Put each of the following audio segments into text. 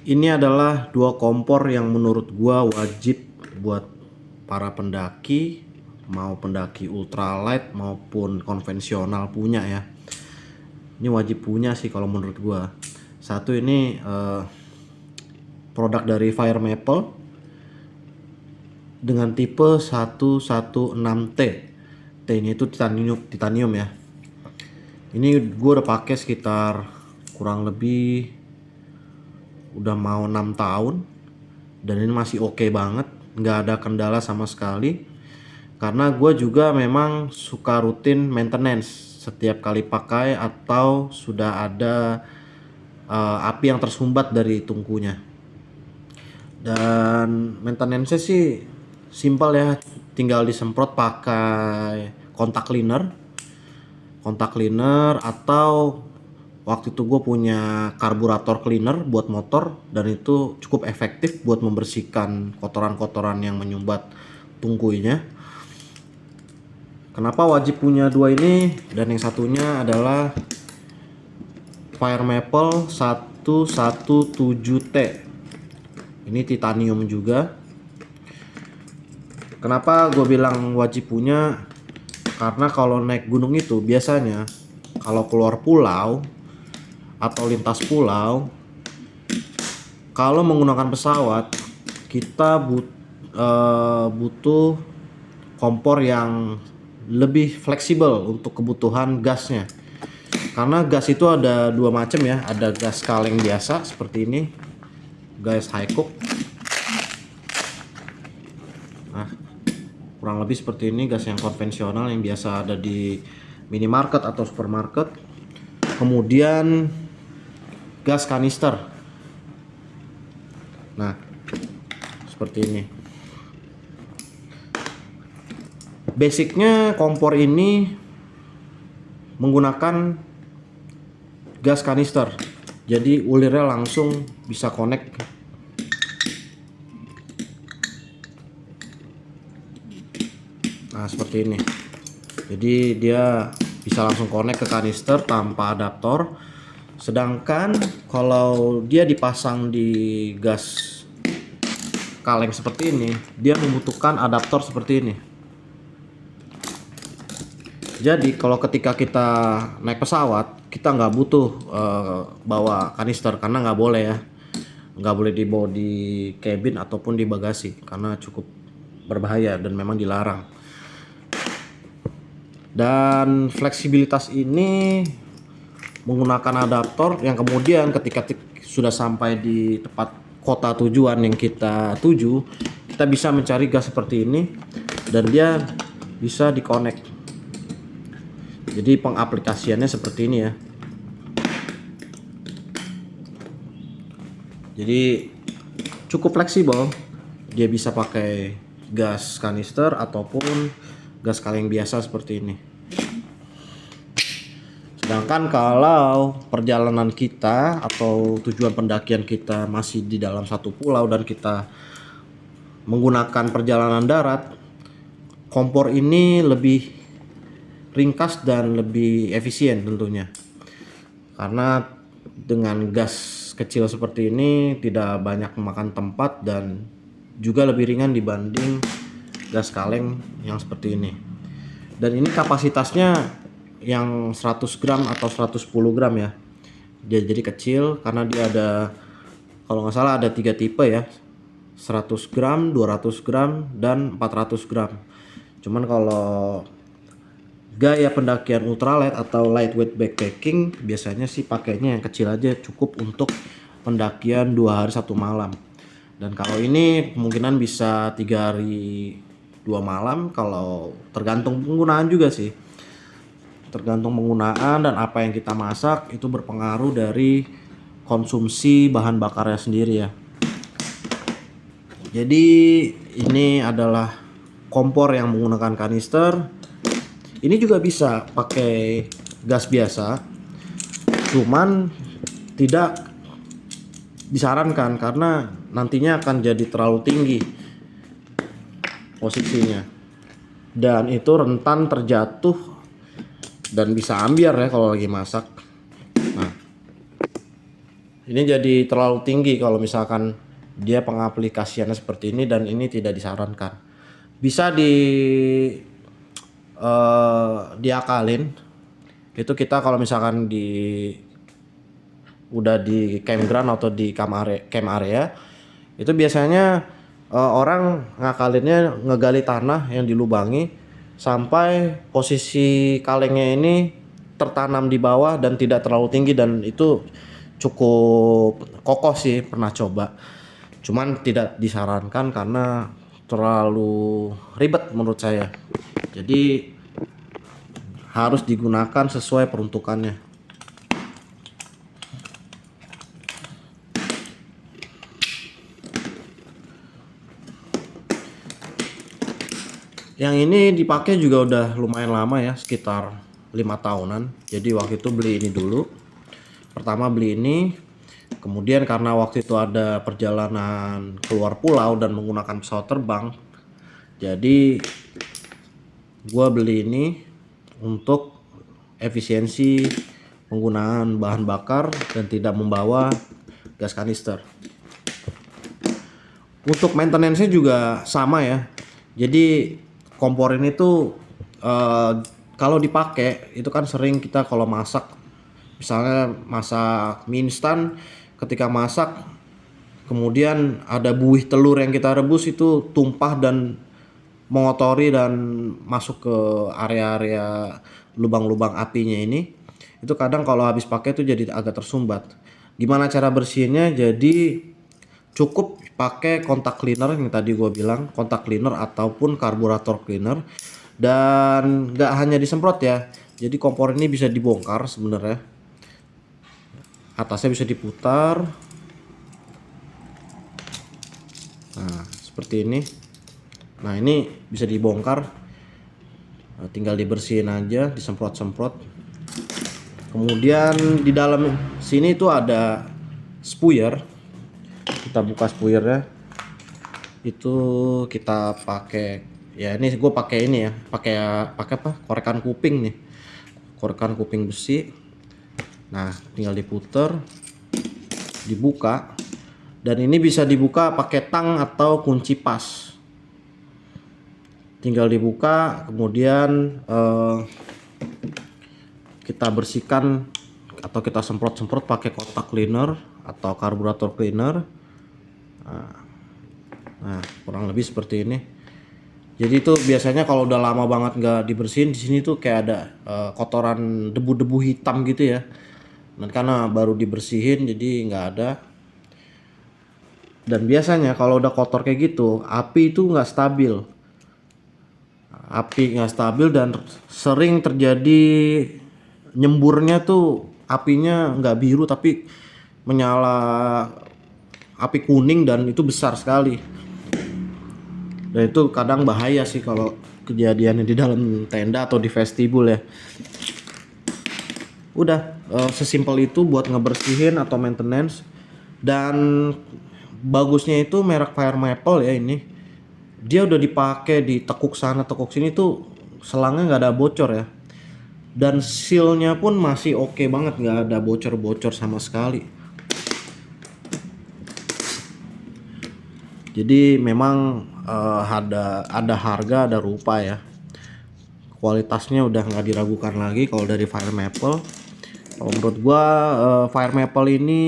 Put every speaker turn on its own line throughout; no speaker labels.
Ini adalah dua kompor yang menurut gua wajib buat para pendaki, mau pendaki ultralight maupun konvensional punya ya. Ini wajib punya sih kalau menurut gua. Satu ini produk dari Fire Maple dengan tipe 116T. T ini itu titanium ya. Ini gua udah pakai sekitar kurang lebih udah mau 6 tahun dan ini masih oke banget, nggak ada kendala sama sekali. Karena gue juga memang suka rutin maintenance setiap kali pakai atau sudah ada api yang tersumbat dari tungkunya. Dan maintenance sih simpel ya, tinggal disemprot pakai kontak cleaner atau waktu itu gue punya karburator cleaner buat motor dan itu cukup efektif buat membersihkan kotoran-kotoran yang menyumbat tungkunya. Kenapa wajib punya dua ini? Dan yang satunya adalah Fire Maple 117T. Ini titanium juga. Kenapa gue bilang wajib punya? Karena kalau naik gunung itu biasanya kalau keluar pulau atau lintas pulau, kalau menggunakan pesawat kita butuh kompor yang lebih fleksibel untuk kebutuhan gasnya. Karena gas itu ada dua macam ya, ada gas kaleng biasa seperti ini, gas high cook. Nah, kurang lebih seperti ini gas yang konvensional yang biasa ada di minimarket atau supermarket. Kemudian gas kanister. Nah, seperti ini. Basicnya kompor ini menggunakan gas kanister. Jadi ulirnya langsung bisa connect. Nah, seperti ini. Jadi dia bisa langsung connect ke kanister tanpa adaptor. Sedangkan kalau dia dipasang di gas kaleng seperti ini, dia membutuhkan adaptor seperti ini. Jadi kalau ketika kita naik pesawat, kita nggak butuh bawa kanister karena nggak boleh ya, nggak boleh dibawa di cabin ataupun di bagasi karena cukup berbahaya dan memang dilarang. Dan fleksibilitas ini menggunakan adaptor yang kemudian ketika sudah sampai di tempat kota tujuan yang kita tuju, kita bisa mencari gas seperti ini dan dia bisa di-connect. Jadi pengaplikasiannya seperti ini ya. Jadi cukup fleksibel. Dia bisa pakai gas kanister ataupun gas kaleng biasa seperti ini. Sedangkan kalau perjalanan kita atau tujuan pendakian kita masih di dalam satu pulau dan kita menggunakan perjalanan darat, kompor ini lebih ringkas dan lebih efisien tentunya. Karena dengan gas kecil seperti ini tidak banyak memakan tempat dan juga lebih ringan dibanding gas kaleng yang seperti ini. Dan ini kapasitasnya yang 100 gram atau 110 gram ya. Dia jadi kecil karena dia ada, kalau nggak salah ada 3 tipe ya, 100 gram, 200 gram, dan 400 gram. Cuman kalau gaya pendakian ultralight atau lightweight backpacking biasanya sih pakainya yang kecil aja, cukup untuk pendakian 2 hari 1 malam. Dan kalau ini kemungkinan bisa 3 hari 2 malam, kalau tergantung penggunaan juga sih. Tergantung penggunaan dan apa yang kita masak itu berpengaruh dari konsumsi bahan bakarnya sendiri ya. Jadi ini adalah kompor yang menggunakan kanister. Ini juga bisa pakai gas biasa, cuman tidak disarankan karena nantinya akan jadi terlalu tinggi posisinya dan itu rentan terjatuh dan bisa ambiar ya kalau lagi masak. Nah, Ini jadi terlalu tinggi kalau misalkan dia pengaplikasiannya seperti ini, dan ini tidak disarankan. Bisa diakalin. Itu kita kalau misalkan udah di campground atau di camp area itu biasanya orang ngakalinnya ngegali tanah yang dilubangi sampai posisi kalengnya ini tertanam di bawah dan tidak terlalu tinggi, dan itu cukup kokoh sih, pernah coba. Cuman tidak disarankan karena terlalu ribet menurut saya. Jadi harus digunakan sesuai peruntukannya. Yang ini dipakai juga udah lumayan lama ya, sekitar 5 tahunan. Jadi waktu itu beli ini dulu. Pertama beli ini, kemudian karena waktu itu ada perjalanan keluar pulau dan menggunakan pesawat terbang, jadi gua beli ini untuk efisiensi penggunaan bahan bakar dan tidak membawa gas kanister. Untuk maintenance-nya juga sama ya. Jadi kompor ini tuh kalau dipakai itu kan sering kita kalau masak, misalnya masak mie instan, ketika masak kemudian ada buih telur yang kita rebus itu tumpah dan mengotori dan masuk ke area-area lubang-lubang apinya ini. Itu kadang kalau habis pakai itu jadi agak tersumbat. Gimana cara bersihinnya? Jadi cukup pakai kontak cleaner yang tadi gue bilang, kontak cleaner ataupun karburator cleaner, dan nggak hanya disemprot ya. Jadi kompor ini bisa dibongkar sebenarnya, atasnya bisa diputar, nah seperti ini. Nah ini bisa dibongkar, nah, tinggal dibersihin aja, disemprot-semprot. Kemudian di dalam sini tuh ada spuyer. Kita buka spuyernya, itu kita pakai ya, ini gue pakai ini ya, pakai apa, korekan kuping nih, korekan kuping besi. Nah tinggal diputer, dibuka, dan ini bisa dibuka pakai tang atau kunci pas. Tinggal dibuka, kemudian kita bersihkan atau kita semprot-semprot pakai kontak cleaner atau karburator cleaner. Nah, kurang lebih seperti ini. Jadi itu biasanya kalau udah lama banget nggak dibersihin, di sini tuh kayak ada kotoran, debu-debu hitam gitu ya. Dan karena baru dibersihin jadi nggak ada. Dan biasanya kalau udah kotor kayak gitu, api itu nggak stabil. Api nggak stabil dan sering terjadi nyemburnya tuh, apinya nggak biru tapi menyala api kuning, dan itu besar sekali. Dan itu kadang bahaya sih kalau kejadiannya di dalam tenda atau di vestibul ya. Udah sesimpel itu buat ngebersihin atau maintenance. Dan bagusnya itu merek Fire Maple ya ini. Dia udah dipakai di tekuk sana tekuk sini tuh selangnya nggak ada bocor ya. Dan sealnya pun masih oke banget, nggak ada bocor-bocor sama sekali. Jadi memang ada harga, ada rupa ya. Kualitasnya udah nggak diragukan lagi kalau dari Fire Maple. Kalau menurut gua Fire Maple ini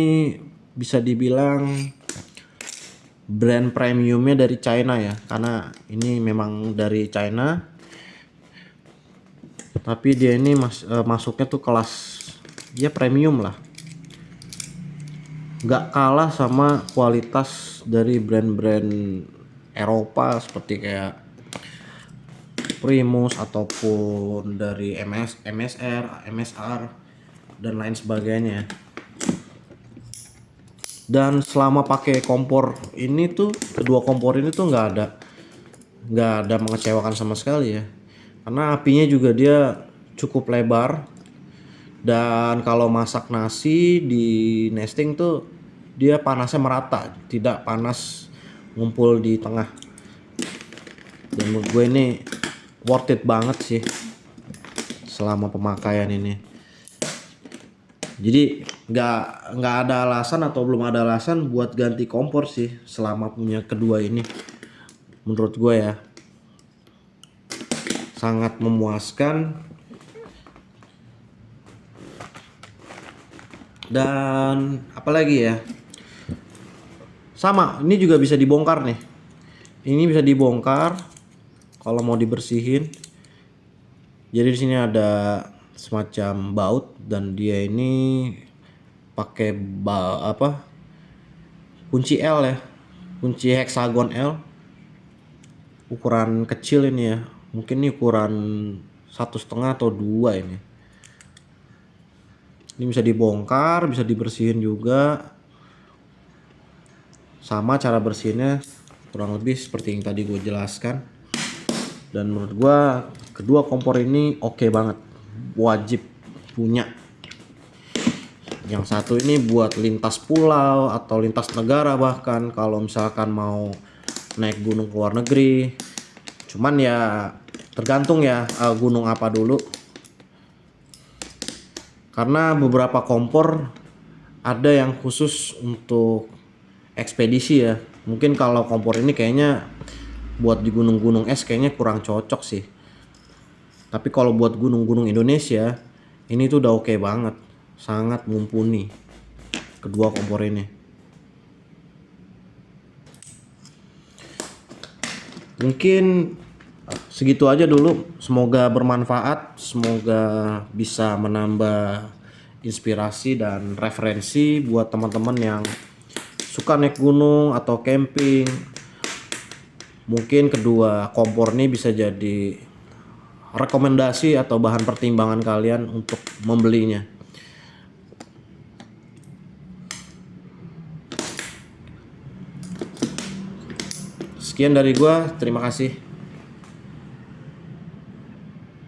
bisa dibilang brand premiumnya dari China ya, karena ini memang dari China. Tapi dia ini masuknya tuh kelas ya premium lah. Nggak kalah sama kualitas dari brand-brand Eropa seperti kayak Primus ataupun dari MSR, dan lain sebagainya. Dan selama pakai kompor ini tuh, kedua kompor ini tuh nggak ada mengecewakan sama sekali ya, karena apinya juga dia cukup lebar. Dan kalau masak nasi di nesting tuh dia panasnya merata, tidak panas ngumpul di tengah. Dan menurut gue ini worth it banget sih selama pemakaian ini. Jadi nggak ada alasan atau belum ada alasan buat ganti kompor sih selama punya kedua ini. Menurut gue ya sangat memuaskan. Dan apalagi ya, sama ini juga bisa dibongkar nih. Ini bisa dibongkar kalau mau dibersihin. Jadi di sini ada semacam baut dan dia ini pakai kunci L ya, kunci heksagon L, ukuran kecil ini ya, mungkin ini ukuran 1,5 atau 2 ini. Ini bisa dibongkar, bisa dibersihin juga. Sama cara bersihinnya kurang lebih seperti yang tadi gue jelaskan. Dan menurut gue kedua kompor ini oke banget, wajib punya. Yang satu ini buat lintas pulau atau lintas negara, bahkan kalau misalkan mau naik gunung ke luar negeri. Cuman ya tergantung ya gunung apa dulu. Karena beberapa kompor ada yang khusus untuk ekspedisi ya. Mungkin kalau kompor ini kayaknya buat di gunung-gunung es kayaknya kurang cocok sih. Tapi kalau buat gunung-gunung Indonesia ini tuh udah oke banget. Sangat mumpuni kedua kompor ini. Mungkin segitu aja dulu. Semoga bermanfaat, semoga bisa menambah inspirasi dan referensi buat teman-teman yang suka naik gunung atau camping. Mungkin kedua kompor ini bisa jadi rekomendasi atau bahan pertimbangan kalian untuk membelinya. Sekian dari gua, terima kasih.